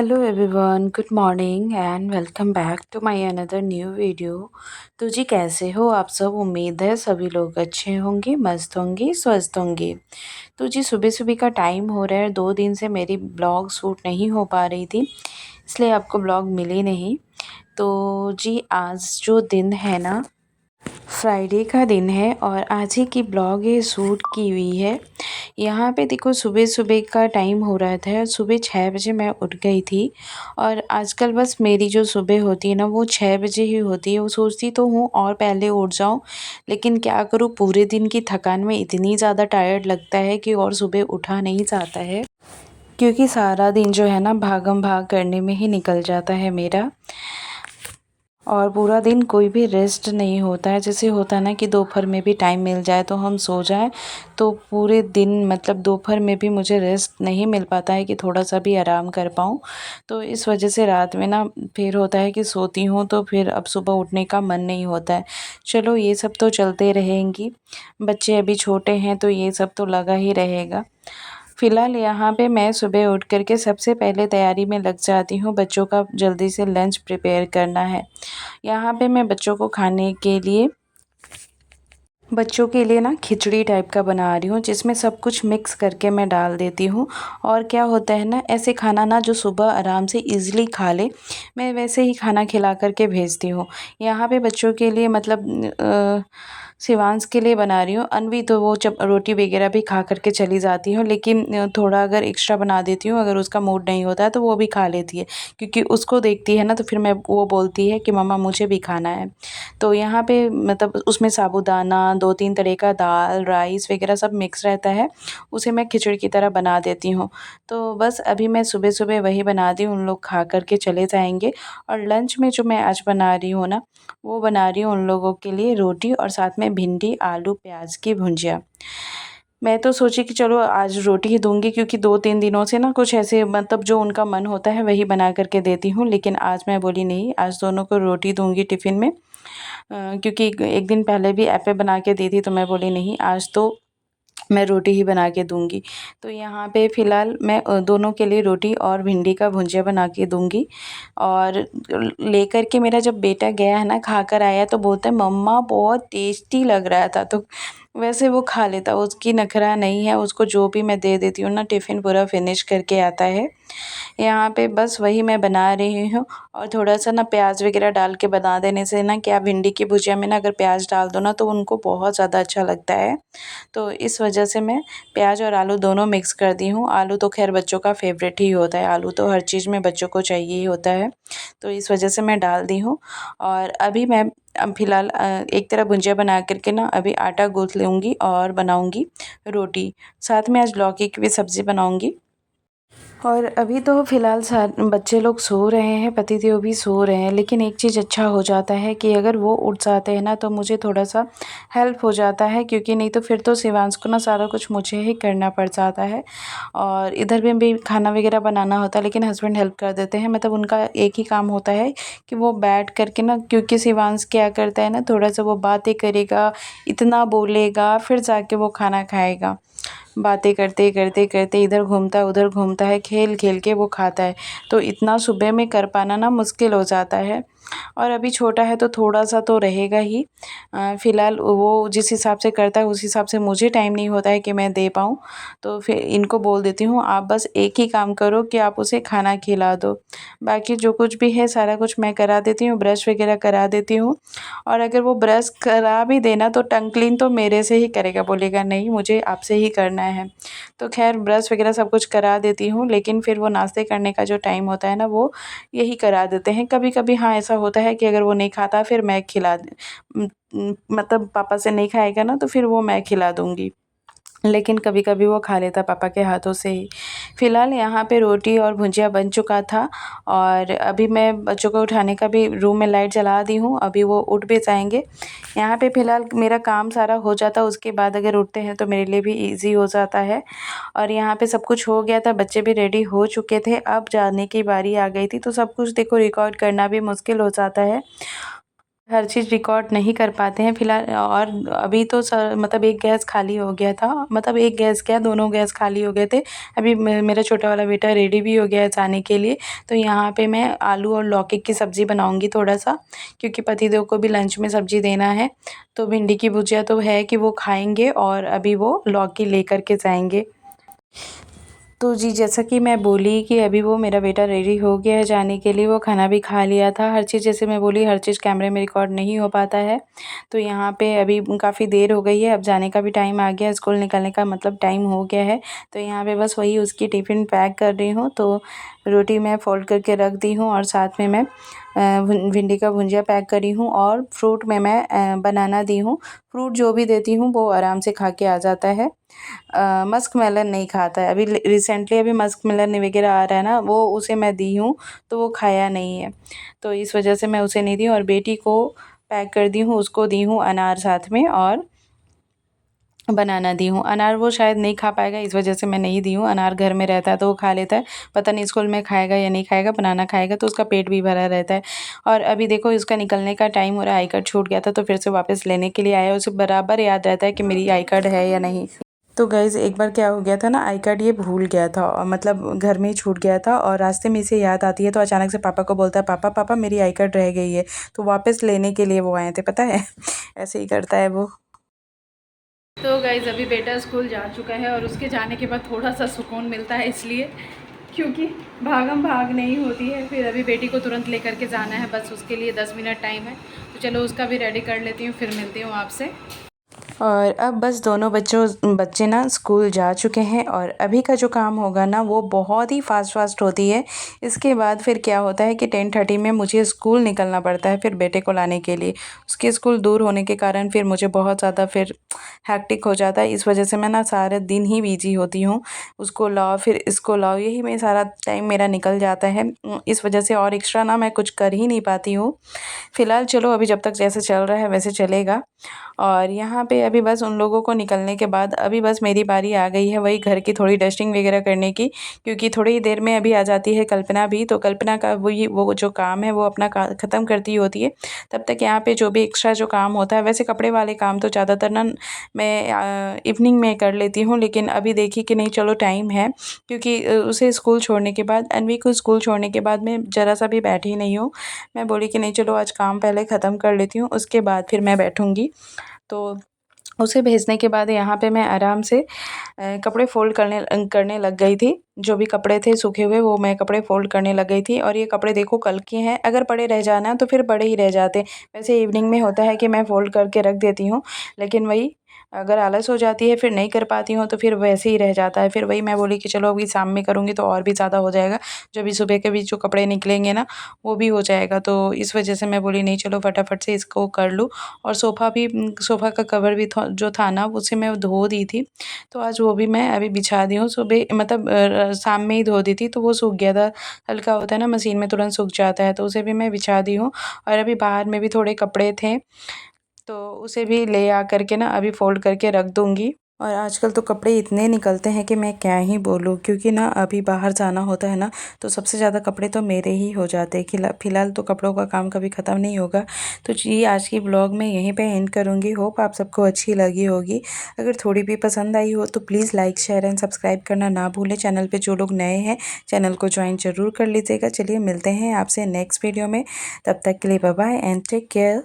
Hello everyone, good morning and welcome back to my another new video. तो जी कैसे हो आप सब? उम्मीद है सभी लोग अच्छे होंगे, मस्त होंगे, स्वस्थ होंगे। तो जी सुबह सुबह का टाइम हो रहा है। 2 दिन से मेरी ब्लॉग शूट नहीं हो पा रही थी, इसलिए आपको ब्लॉग मिली नहीं। तो जी आज जो दिन है ना, फ्राइडे का दिन है और आज ही की ब्लॉग ये शूट की हुई है। यहाँ पे देखो सुबह सुबह का टाइम हो रहा था, सुबह 6 बजे मैं उठ गई थी। और आजकल बस मेरी जो सुबह होती है ना वो 6 बजे ही होती है। वो सोचती तो हूँ और पहले उठ जाऊँ, लेकिन क्या करूँ, पूरे दिन की थकान में इतनी ज़्यादा टायर्ड लगता है कि और सुबह उठा नहीं जाता है, क्योंकि सारा दिन जो है ना भागम भाग करने में ही निकल जाता है मेरा। और पूरा दिन कोई भी रेस्ट नहीं होता है। जैसे होता है ना कि दोपहर में भी टाइम मिल जाए तो हम सो जाएं, तो पूरे दिन मतलब दोपहर में भी मुझे रेस्ट नहीं मिल पाता है कि थोड़ा सा भी आराम कर पाऊँ। तो इस वजह से रात में ना फिर होता है कि सोती हूँ तो फिर अब सुबह उठने का मन नहीं होता है। चलो ये सब तो चलते रहेंगी, बच्चे अभी छोटे हैं तो ये सब तो लगा ही रहेगा। फ़िलहाल यहाँ पे मैं सुबह उठ कर के सबसे पहले तैयारी में लग जाती हूँ। बच्चों का जल्दी से लंच प्रिपेयर करना है। यहाँ पे मैं बच्चों के लिए ना खिचड़ी टाइप का बना रही हूँ, जिसमें सब कुछ मिक्स करके मैं डाल देती हूँ। और क्या होता है ना, ऐसे खाना ना जो सुबह आराम से इजीली खा ले, मैं वैसे ही खाना खिला करके भेजती हूँ। यहाँ पे बच्चों के लिए मतलब शिवांश के लिए बना रही हूँ। अनवी तो वो जब रोटी वगैरह भी खा करके चली जाती हूँ, लेकिन थोड़ा अगर एक्स्ट्रा बना देती हूँ, अगर उसका मूड नहीं होता है तो वो भी खा लेती है, क्योंकि उसको देखती है ना तो फिर मैं वो बोलती है कि मम्मा मुझे भी खाना है। तो यहाँ पे मतलब उसमें साबूदाना, 2-3 तरह का दाल, राइस वगैरह सब मिक्स रहता है, उसे मैं खिचड़ी की तरह बना देती हूँ। तो बस अभी मैं सुबह-सुबह वही बनाती हूँ, उन लोग खा कर के चले जाएँगे। और लंच में जो मैं आज बना रही हूँ ना, वो बना रही हूँ उन लोगों के लिए रोटी और साथ में भिंडी, आलू, प्याज़ की भुजिया। मैं तो सोची कि चलो आज रोटी ही दूँगी, क्योंकि 2-3 दिनों से ना कुछ ऐसे मतलब जो उनका मन होता है वही बना कर के देती हूँ। लेकिन आज मैं बोली नहीं, आज दोनों को रोटी दूँगी टिफ़िन में। क्योंकि एक दिन पहले भी ऐपे बना के दी थी, तो मैं बोली नहीं आज तो मैं रोटी ही बना के दूँगी। तो यहाँ पे फ़िलहाल मैं दोनों के लिए रोटी और भिंडी का भुजिया बना के दूँगी। और लेकर के मेरा जब बेटा गया है ना, खाकर आया तो बोलता है मम्मा बहुत टेस्टी लग रहा था। तो वैसे वो खा लेता, उसकी नखरा नहीं है, उसको जो भी मैं दे देती हूँ ना टिफ़िन पूरा फिनिश करके आता है। यहाँ पे बस वही मैं बना रही हूँ। और थोड़ा-सा ना प्याज़ वगैरह डाल के बना देने से ना, क्या भिंडी की भुजिया में ना अगर प्याज़ डाल दो ना तो उनको बहुत ज़्यादा अच्छा लगता है। तो इस वजह से मैं प्याज़ और आलू दोनों मिक्स कर दी हूँ। आलू तो ख़ैर बच्चों का फ़ेवरेट ही होता है, आलू तो हर चीज़ में बच्चों को चाहिए ही होता है, तो इस वजह से मैं डाल दी हूँ। और अभी मैं अब फ़िलहाल एक तरफ भुजिया बना कर के ना अभी आटा गूँथ लूँगी और बनाऊँगी रोटी। साथ में आज लौकी की भी सब्ज़ी बनाऊँगी। और अभी तो फ़िलहाल बच्चे लोग सो रहे हैं, पतिदेव भी सो रहे हैं, लेकिन एक चीज़ अच्छा हो जाता है कि अगर वो उठ जाते हैं ना तो मुझे थोड़ा-सा हेल्प हो जाता है, क्योंकि नहीं तो फिर तो शिवांश को ना सारा कुछ मुझे ही करना पड़ जाता है। और इधर में भी खाना वगैरह बनाना होता है, लेकिन हस्बैंड हेल्प कर देते हैं। मतलब उनका एक ही काम होता है कि वो बैठ कर के ना, क्योंकि शिवांश क्या करता है ना, थोड़ा-सा वो बातें करेगा, इतना बोलेगा, फिर जाके वो खाना खाएगा। बातें करते करते करते इधर घूमता है उधर घूमता है, खेल खेल के वो खाता है। तो इतना सुबह में कर पाना ना मुश्किल हो जाता है। और अभी छोटा है तो थोड़ा-सा तो रहेगा ही। फ़िलहाल वो जिस हिसाब से करता है उस हिसाब से मुझे टाइम नहीं होता है कि मैं दे पाऊँ। तो फिर इनको बोल देती हूँ आप बस एक ही काम करो कि आप उसे खाना खिला दो। बाकी जो कुछ भी है सारा कुछ मैं करा देती हूँ, ब्रश वगैरह करा देती हूँ। और अगर वो ब्रश करा भी दे ना तो टंग क्लीन तो मेरे से ही करेगा, बोलेगा नहीं मुझे आपसे ही करना है। तो ख़ैर ब्रश वगैरह सब कुछ करा देती हूँ, लेकिन फिर वो नाश्ते करने का जो टाइम होता है ना वो यही करा देते हैं। कभी-कभी हाँ, ऐसा होता है कि अगर वो नहीं खाता फिर मैं मतलब पापा से नहीं खाएगा ना तो फिर वो मैं खिला दूँगी। लेकिन कभी-कभी वो खा लेता पापा के हाथों से ही। फ़िलहाल यहाँ पे रोटी और भुजिया बन चुका था और अभी मैं बच्चों को उठाने का भी रूम में लाइट जला दी हूँ, अभी वो उठ भी जाएँगे। यहाँ पे फ़िलहाल मेरा काम सारा हो जाता, उसके बाद अगर उठते हैं तो मेरे लिए भी ईज़ी हो जाता है। और यहाँ पे सब कुछ हो गया था, बच्चे भी रेडी हो चुके थे, अब जाने की बारी आ गई थी, तो सब कुछ देखो रिकॉर्ड करना भी मुश्किल हो जाता है। हर चीज़ रिकॉर्ड नहीं कर पाते हैं फ़िलहाल। और अभी तो मतलब एक गैस खाली हो गया था, मतलब एक गैस क्या, दोनों गैस खाली हो गए थे। अभी मेरा छोटा वाला बेटा रेडी भी हो गया है जाने के लिए। तो यहाँ पे मैं आलू और लौकी की सब्ज़ी बनाऊँगी थोड़ा-सा, क्योंकि पतिदेव को भी लंच में सब्ज़ी देना है। तो भिंडी की भुजिया तो है कि वो खाएँगे और अभी वो लौकी लेकर के जाएँगे। तो जी, जैसा कि मैं बोली कि अभी वो मेरा बेटा रेडी हो गया है जाने के लिए, वो खाना भी खा लिया था। हर चीज़, जैसे मैं बोली, हर चीज़ कैमरे में रिकॉर्ड नहीं हो पाता है। तो यहाँ पे अभी काफ़ी देर हो गई है, अब जाने का भी टाइम आ गया है, स्कूल निकलने का मतलब टाइम हो गया है। तो यहाँ पे बस वही उसकी टिफ़िन पैक कर रही हूँ। तो रोटी मैं फ़ोल्ड करके रख दी हूँ और साथ में मैं भिंडी का भुंजिया पैक करी हूँ और फ्रूट में मैं बनाना दी हूँ। फ्रूट जो भी देती हूँ वो आराम से खा के आ जाता है। मस्क मेलन नहीं खाता है। अभी रिसेंटली अभी मस्क मेलन वगैरह आ रहा है ना, वो उसे मैं दी हूँ तो वो खाया नहीं है। तो इस वजह से मैं उसे नहीं दी और बेटी को पैक कर दी हूँ, उसको दी हूँ अनार साथ में और बनाना दी हूँ। अनार वो शायद नहीं खा पाएगा, इस वजह से मैं नहीं दी हूँ। अनार घर में रहता है तो वो खा लेता है, पता नहीं स्कूल में खाएगा या नहीं खाएगा। बनाना खाएगा तो उसका पेट भी भरा रहता है। और अभी देखो इसका निकलने का टाइम हो रहा है, आई कार्ड छूट गया था तो फिर से वापस लेने के लिए आया। उसे बराबर याद रहता है कि मेरी आई कार्ड है या नहीं। तो गाइज़ एक बार क्या हो गया था ना, आई कार्ड ये भूल गया था और मतलब घर में ही छूट गया था और रास्ते में इसे याद आती है तो अचानक से पापा को बोलता है, पापा पापा मेरी आई कार्ड रह गई है। तो वापस लेने के लिए वो आए थे, पता है। ऐसे ही करता है वो। तो गाइज़ अभी बेटा स्कूल जा चुका है और उसके जाने के बाद थोड़ा सा सुकून मिलता है, इसलिए क्योंकि भागम भाग नहीं होती है। फिर अभी बेटी को तुरंत लेकर के जाना है, बस उसके लिए 10 मिनट टाइम है। तो चलो उसका भी रेडी कर लेती हूँ, फिर मिलती हूँ आपसे। और अब बस दोनों बच्चे ना स्कूल जा चुके हैं और अभी का जो काम होगा ना वो बहुत ही फास्ट होती है। इसके बाद फिर क्या होता है कि 10:30 में मुझे स्कूल निकलना पड़ता है फिर बेटे को लाने के लिए। उसके स्कूल दूर होने के कारण फिर मुझे बहुत ज़्यादा फिर हैक्टिक हो जाता है। इस वजह से मैं ना सारे दिन ही बिजी होती हूँ। उसको लाओ फिर इसको लाओ, यही में सारा टाइम मेरा निकल जाता है। इस वजह से और एक्स्ट्रा ना मैं कुछ कर ही नहीं पाती हूँ। फ़िलहाल चलो अभी जब तक जैसे चल रहा है वैसे चलेगा। और यहाँ पे अभी बस उन लोगों को निकलने के बाद अभी बस मेरी बारी आ गई है वही घर की थोड़ी डस्टिंग वगैरह करने की, क्योंकि थोड़ी ही देर में अभी आ जाती है कल्पना भी। तो कल्पना का वो जो काम है वो अपना ख़त्म करती होती है। तब तक यहाँ पे जो भी एक्स्ट्रा जो काम होता है, वैसे कपड़े वाले काम तो ज़्यादातर ना मैं इवनिंग में कर लेती हूँ, लेकिन अभी देखी कि नहीं चलो टाइम है, क्योंकि उसे स्कूल छोड़ने के बाद, अनवी को स्कूल छोड़ने के बाद मैं ज़रा सा भी बैठी नहीं हूँ। मैं बोली कि नहीं चलो आज काम पहले ख़त्म कर लेती हूँ, उसके बाद फिर मैं बैठूँगी। तो उसे भेजने के बाद यहाँ पे मैं आराम से कपड़े फ़ोल्ड करने लग गई थी। जो भी कपड़े थे सूखे हुए वो मैं कपड़े फ़ोल्ड करने लग गई थी। और ये कपड़े देखो कल के हैं, अगर पड़े रह जाना तो फिर पड़े ही रह जाते। वैसे इवनिंग में होता है कि मैं फ़ोल्ड करके रख देती हूँ, लेकिन वही अगर आलस हो जाती है फिर नहीं कर पाती हूँ तो फिर वैसे ही रह जाता है। फिर वही मैं बोली कि चलो अभी शाम में करूँगी तो और भी ज़्यादा हो जाएगा। जो अभी सुबह के भी जो कपड़े निकलेंगे ना वो भी हो जाएगा। तो इस वजह से मैं बोली नहीं चलो फटाफट से इसको कर लूँ। और सोफ़ा का कवर भी जो था ना उसे मैं धो दी थी। तो आज वो भी मैं अभी बिछा दी हूँ। सुबह मतलब शाम में ही धो दी थी तो वो सूख गया था। हल्का होता है ना मशीन में तुरंत सूख जाता है, तो उसे भी मैं बिछा दी हूँ। और अभी बाहर में भी थोड़े कपड़े थे तो उसे भी ले आ कर के ना अभी फ़ोल्ड करके रख दूँगी। और आजकल तो कपड़े इतने निकलते हैं कि मैं क्या ही बोलूँ, क्योंकि ना अभी बाहर जाना होता है ना तो सबसे ज़्यादा कपड़े तो मेरे ही हो जाते हैं। फ़िलहाल तो कपड़ों का काम कभी ख़त्म नहीं होगा। तो जी आज की ब्लॉग मैं यहीं पे एंड करूँगी। होप आप सबको अच्छी लगी होगी। अगर थोड़ी भी पसंद आई हो तो please like share and subscribe करना ना भूलें। चैनल पर जो लोग नए हैं चैनल को ज्वाइन ज़रूर कर लीजिएगा। चलिए मिलते हैं आपसे नेक्स्ट वीडियो में, तब तक के लिए bye bye and take care.